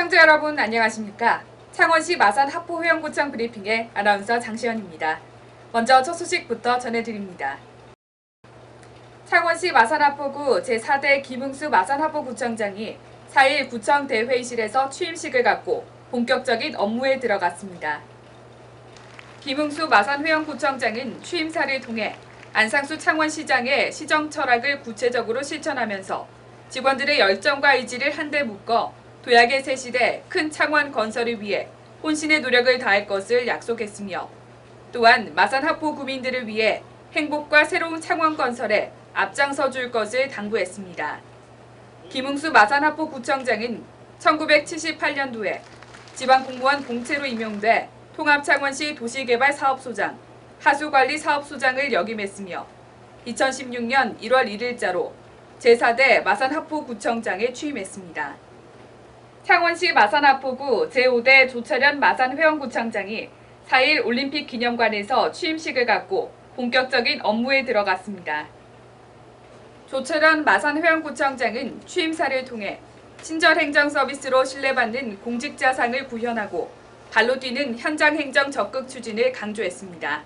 시청자 여러분 안녕하십니까? 창원시 마산 하포회원구청 브리핑의 아나운서 장시연입니다. 먼저 첫 소식부터 전해드립니다. 창원시 마산하포구 제4대 김흥수 마산하포구청장이 4일 구청 대회의실에서 취임식을 갖고 본격적인 업무에 들어갔습니다. 김흥수 마산회원구청장은 취임사를 통해 안상수 창원시장의 시정 철학을 구체적으로 실천하면서 직원들의 열정과 의지를 한데 묶어 도약의 새 시대 큰 창원 건설을 위해 혼신의 노력을 다할 것을 약속했으며 또한 마산하포 구민들을 위해 행복과 새로운 창원 건설에 앞장서 줄 것을 당부했습니다. 김흥수 마산하포 구청장은 1978년도에 지방공무원 공채로 임용돼 통합창원시 도시개발사업소장, 하수관리사업소장을 역임했으며 2016년 1월 1일자로 제4대 마산하포구청장에 취임했습니다. 창원시 마산하포구 제5대 조철현 마산회원구청장이 4일 올림픽 기념관에서 취임식을 갖고 본격적인 업무에 들어갔습니다. 조철현 마산회원구청장은 취임사를 통해 친절 행정 서비스로 신뢰받는 공직자상을 구현하고 발로 뛰는 현장 행정 적극 추진을 강조했습니다.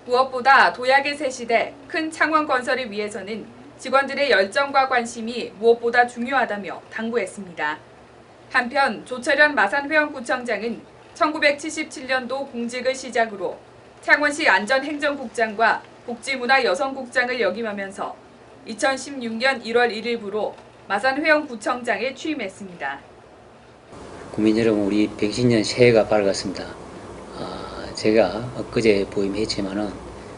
무엇보다 도약의 새 시대 큰 창원 건설을 위해서는 직원들의 열정과 관심이 무엇보다 중요하다며 당부했습니다. 한편 조철현 마산회원구청장은 1977년도 공직을 시작으로 창원시 안전행정국장과 복지문화여성국장을 역임하면서 2016년 1월 1일부로 마산회원구청장에 취임했습니다. 국민 여러분, 우리 110년 새해가 밝았습니다. 제가 엊그제 부임했지만은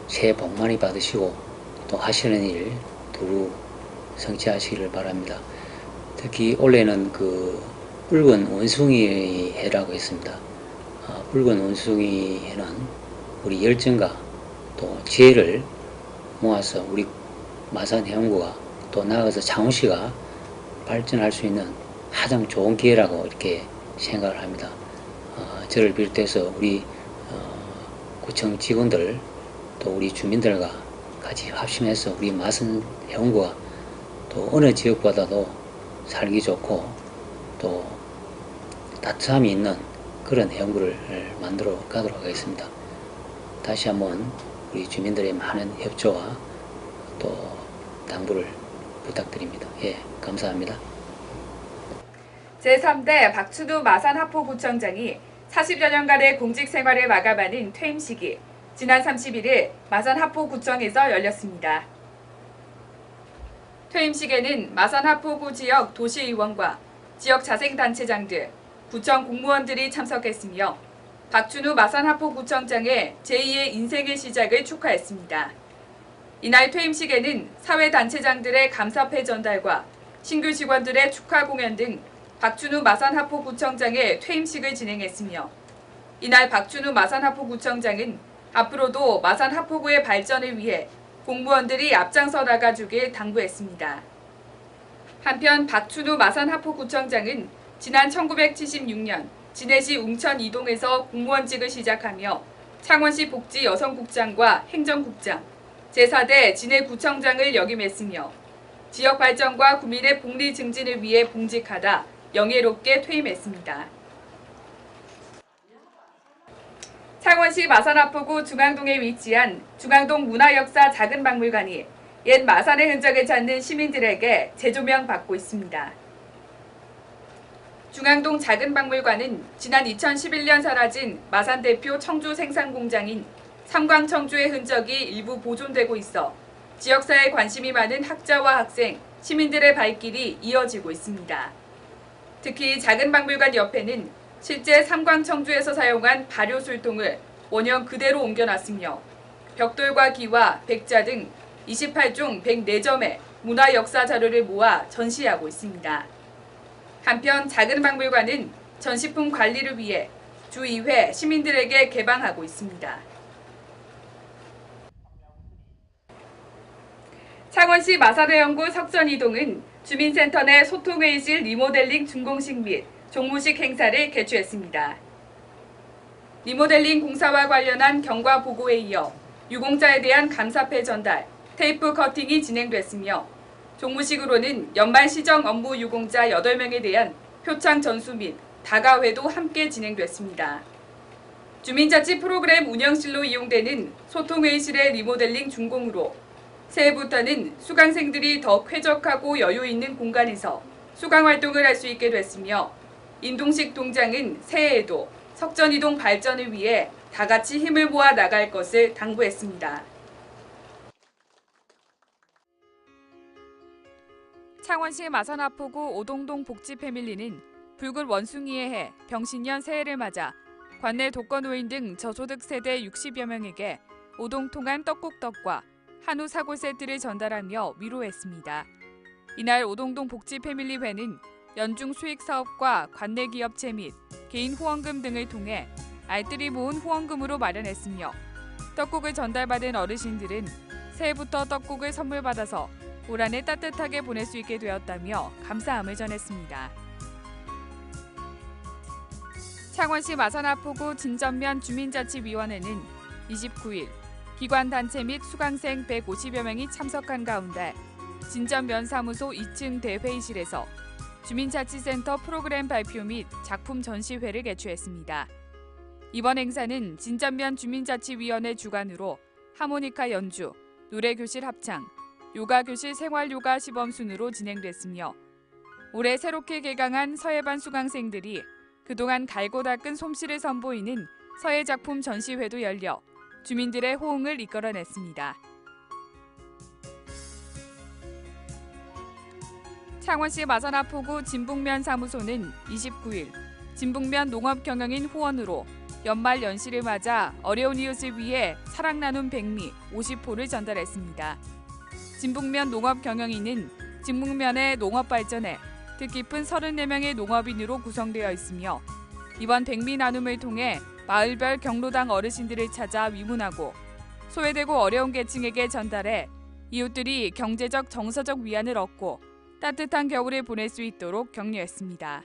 새해 복 많이 받으시고 또 하시는 일 두루 성취하시기를 바랍니다. 특히 올해는 붉은 원숭이 해라고 했습니다. 붉은 원숭이 해는 우리 열정과 또 지혜를 모아서 우리 마산회원구가 또 나아가서 창원시가 발전할 수 있는 가장 좋은 기회라고 이렇게 생각을 합니다. 저를 비롯해서 우리 구청 직원들 또 우리 주민들과 같이 합심해서 우리 마산회원구가 또 어느 지역보다도 살기 좋고 또 따뜻함이 있는 그런 회원구를 만들어 가도록 하겠습니다. 다시 한번 우리 주민들의 많은 협조와 또 당부를 부탁드립니다. 예, 감사합니다. 제3대 박춘우 마산하포구청장이 40여 년간의 공직 생활을 마감하는 퇴임식이 지난 31일 마산하포구청에서 열렸습니다. 퇴임식에는 마산하포구 지역 도시의원과 지역 자생단체장들, 구청 공무원들이 참석했으며 박춘우 마산하포구청장의 제2의 인생의 시작을 축하했습니다. 이날 퇴임식에는 사회단체장들의 감사패 전달과 신규 직원들의 축하 공연 등 박춘우 마산하포구청장의 퇴임식을 진행했으며 이날 박춘우 마산하포구청장은 앞으로도 마산하포구의 발전을 위해 공무원들이 앞장서 나가주길 당부했습니다. 한편 박춘우 마산하포구청장은 지난 1976년 진해시 웅천 이동에서 공무원직을 시작하며 창원시 복지여성국장과 행정국장, 제4대 진해구청장을 역임했으며 지역 발전과 국민의 복리 증진을 위해 봉직하다 영예롭게 퇴임했습니다. 창원시 마산하포구 중앙동에 위치한 중앙동 문화역사 작은박물관이 옛 마산의 흔적을 찾는 시민들에게 재조명 받고 있습니다. 중앙동 작은박물관은 지난 2011년 사라진 마산 대표 청주 생산공장인 삼광청주의 흔적이 일부 보존되고 있어 지역사회에 관심이 많은 학자와 학생, 시민들의 발길이 이어지고 있습니다. 특히 작은박물관 옆에는 실제 삼광청주에서 사용한 발효술통을 원형 그대로 옮겨놨으며 벽돌과 기와, 백자 등 28종 104점의 문화역사 자료를 모아 전시하고 있습니다. 한편 작은박물관은 전시품 관리를 위해 주 2회 시민들에게 개방하고 있습니다. 창원시 마산회원구 석전이동은 주민센터 내 소통회의실 리모델링 준공식 및 종무식 행사를 개최했습니다. 리모델링 공사와 관련한 경과 보고에 이어 유공자에 대한 감사패 전달, 테이프 커팅이 진행됐으며 종무식으로는 연말 시정 업무 유공자 8명에 대한 표창 전수 및 다가회도 함께 진행됐습니다. 주민자치 프로그램 운영실로 이용되는 소통회의실의 리모델링 준공으로 새해부터는 수강생들이 더 쾌적하고 여유 있는 공간에서 수강 활동을 할 수 있게 됐으며 인동식 동장은 새해에도 석전이동 발전을 위해 다 같이 힘을 모아 나갈 것을 당부했습니다. 창원시 마산하포구 오동동 복지패밀리는 붉은 원숭이의 해 병신년 새해를 맞아 관내 독거노인 등 저소득 세대 60여 명에게 오동통한 떡국떡과 한우 사골 세트를 전달하며 위로했습니다. 이날 오동동 복지패밀리회는 연중 수익 사업과 관내 기업체 및 개인 후원금 등을 통해 알뜰히 모은 후원금으로 마련했으며 떡국을 전달받은 어르신들은 새해부터 떡국을 선물 받아서 올 한해 따뜻하게 보낼 수 있게 되었다며 감사함을 전했습니다. 창원시 마산하포구 진전면 주민자치위원회는 29일 기관단체 및 수강생 150여 명이 참석한 가운데 진전면 사무소 2층 대회의실에서 주민자치센터 프로그램 발표 및 작품 전시회를 개최했습니다. 이번 행사는 진전면 주민자치위원회 주관으로 하모니카 연주, 노래교실 합창, 요가교실 생활요가 시범 순으로 진행됐으며 올해 새롭게 개강한 서예반 수강생들이 그동안 갈고 닦은 솜씨를 선보이는 서예 작품 전시회도 열려 주민들의 호응을 이끌어냈습니다. 창원시 마산하포구 진북면 사무소는 29일 진북면 농업경영인 후원으로 연말 연시를 맞아 어려운 이웃을 위해 사랑 나눔 백미 50호를 전달했습니다. 진북면 농업경영인은 진북면의 농업 발전에 뜻깊은 34명의 농업인으로 구성되어 있으며 이번 백미 나눔을 통해 마을별 경로당 어르신들을 찾아 위문하고 소외되고 어려운 계층에게 전달해 이웃들이 경제적 정서적 위안을 얻고 따뜻한 겨울을 보낼 수 있도록 격려했습니다.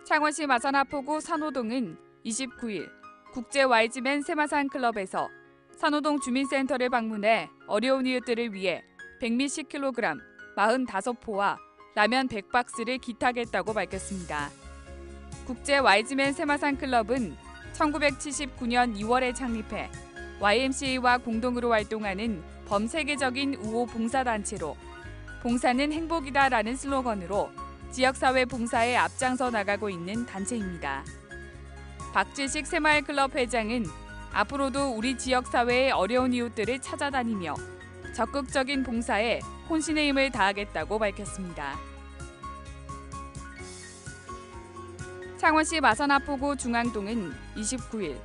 창원시 마산하포구 산호동은 29일 국제 YG맨 세마산 클럽에서 산호동 주민센터를 방문해 어려운 이웃들을 위해 백미 10kg, 45포와 라면 100박스를 기탁했다고 밝혔습니다. 국제 YG맨 세마산 클럽은 1979년 2월에 창립해 YMCA와 공동으로 활동하는 범세계적인 우호 봉사단체로 봉사는 행복이다라는 슬로건으로 지역사회 봉사에 앞장서 나가고 있는 단체입니다. 박지식 새마을클럽 회장은 앞으로도 우리 지역사회의 어려운 이웃들을 찾아다니며 적극적인 봉사에 혼신의 힘을 다하겠다고 밝혔습니다. 창원시 마산하포구 중앙동은 29일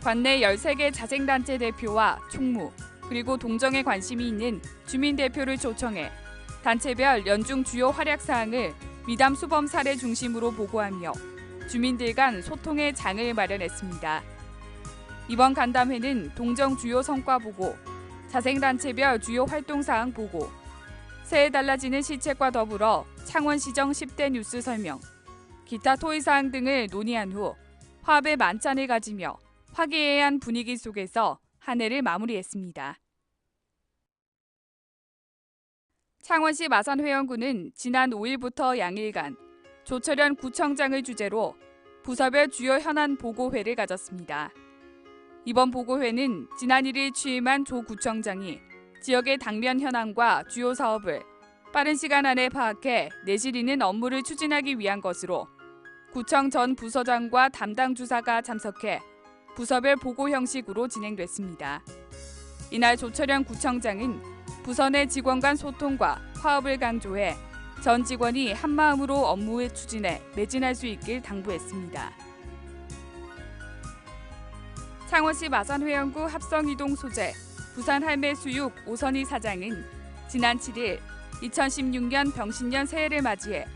관내 13개 자생단체 대표와 총무 그리고 동정에 관심이 있는 주민 대표를 초청해 단체별 연중 주요 활약 사항을 미담 수범 사례 중심으로 보고하며 주민들 간 소통의 장을 마련했습니다. 이번 간담회는 동정 주요 성과 보고, 자생단체별 주요 활동 사항 보고, 새해 달라지는 시책과 더불어 창원시정 10대 뉴스 설명, 기타 토의 사항 등을 논의한 후 화합의 만찬을 가지며 화기애애한 분위기 속에서 한 해를 마무리했습니다. 창원시 마산회원구는 지난 5일부터 양일간 조철현 구청장을 주재로 부서별 주요 현안 보고회를 가졌습니다. 이번 보고회는 지난 1일 취임한 조 구청장이 지역의 당면 현황과 주요 사업을 빠른 시간 안에 파악해 내실 있는 업무를 추진하기 위한 것으로 구청 전 부서장과 담당 주사가 참석해 부서별 보고 형식으로 진행됐습니다. 이날 조철현 구청장은 부서 내 직원 간 소통과 화합을 강조해 전 직원이 한마음으로 업무의 추진에 매진할 수 있길 당부했습니다. 창원시 마산회원구 합성이동 소재 부산 할매수육 오선희 사장은 지난 7일 2016년 병신년 새해를 맞이해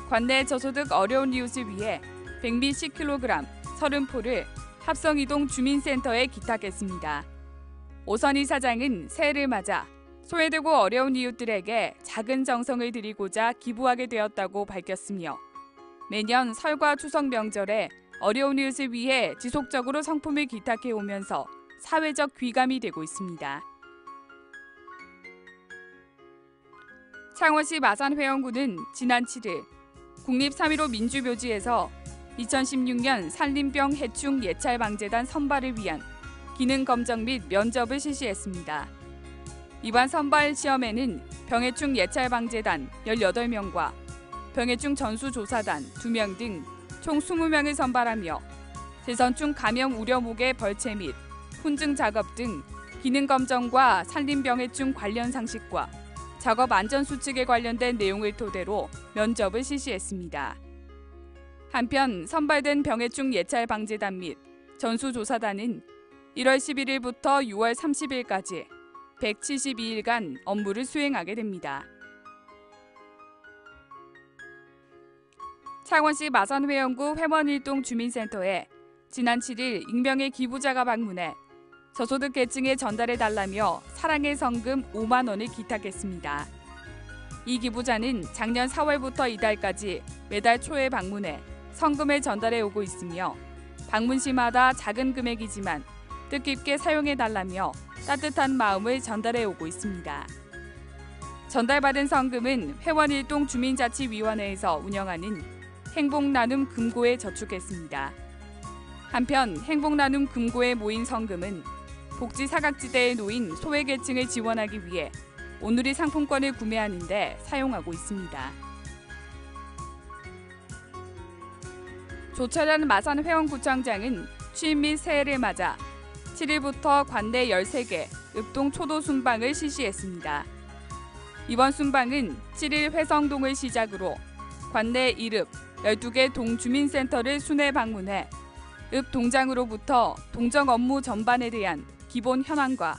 관내 저소득 어려운 이웃을 위해 백미 10kg 30포를 합성이동 주민센터에 기탁했습니다. 오선희 사장은 새해를 맞아 소외되고 어려운 이웃들에게 작은 정성을 드리고자 기부하게 되었다고 밝혔으며 매년 설과 추석 명절에 어려운 이웃을 위해 지속적으로 성품을 기탁해 오면서 사회적 귀감이 되고 있습니다. 창원시 마산회원구는 지난 7일 국립 3.15 민주묘지에서 2016년 산림병 해충 예찰방재단 선발을 위한 기능 검정 및 면접을 실시했습니다. 이번 선발 시험에는 병해충 예찰방재단 18명과 병해충 전수조사단 2명 등 총 20명을 선발하며 세선충 감염 우려목의 벌채 및 훈증 작업 등 기능 검정과 산림병해충 관련 상식과 작업 안전 수칙에 관련된 내용을 토대로 면접을 실시했습니다. 한편 선발된 병해충 예찰 방재단 및 전수조사단은 1월 11일부터 6월 30일까지 172일간 업무를 수행하게 됩니다. 창원시 마산회원구 회원일동 주민센터에 지난 7일 익명의 기부자가 방문해 저소득 계층에 전달해달라며 사랑의 성금 5만 원을 기탁했습니다. 이 기부자는 작년 4월부터 이달까지 매달 초에 방문해 성금을 전달해 오고 있으며 방문 시마다 작은 금액이지만 뜻깊게 사용해달라며 따뜻한 마음을 전달해 오고 있습니다. 전달받은 성금은 회원일동 주민자치위원회에서 운영하는 행복나눔 금고에 저축했습니다. 한편 행복나눔 금고에 모인 성금은 복지 사각지대에 놓인 소외계층을 지원하기 위해 온누리 상품권을 구매하는 데 사용하고 있습니다. 조철현 마산회원구청장은 취임 및 새해를 맞아 7일부터 관내 13개 읍동 초도 순방을 실시했습니다. 이번 순방은 7일 회성동을 시작으로 관내 1읍 12개 동주민센터를 순회 방문해 읍 동장으로부터 동정 업무 전반에 대한 기본 현황과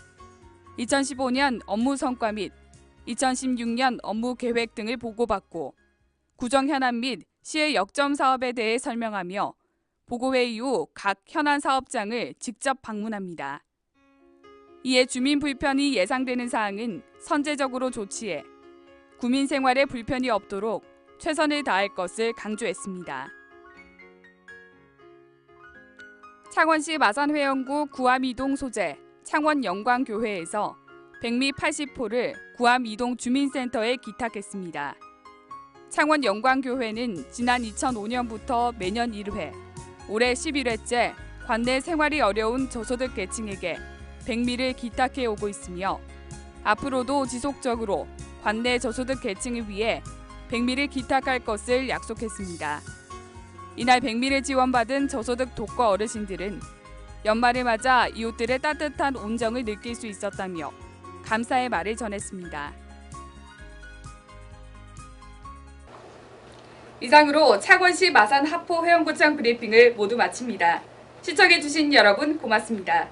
2015년 업무 성과 및 2016년 업무 계획 등을 보고받고 구정 현안 및 시의 역점 사업에 대해 설명하며 보고회의 후 각 현안 사업장을 직접 방문합니다. 이에 주민 불편이 예상되는 사항은 선제적으로 조치해 구민 생활에 불편이 없도록 최선을 다할 것을 강조했습니다. 창원시 마산회원구 구암이동 소재 창원영광교회에서 백미 80호를 구암이동 주민센터에 기탁했습니다. 창원영광교회는 지난 2005년부터 매년 1회, 올해 11회째 관내 생활이 어려운 저소득 계층에게 백미를 기탁해 오고 있으며 앞으로도 지속적으로 관내 저소득 계층을 위해 백미를 기탁할 것을 약속했습니다. 이날 백미를 지원받은 저소득 독거 어르신들은 연말을 맞아 이웃들의 따뜻한 온정을 느낄 수 있었다며 감사의 말을 전했습니다. 이상으로 창원시 마산 하포 회원구청 브리핑을 모두 마칩니다. 시청해주신 여러분 고맙습니다.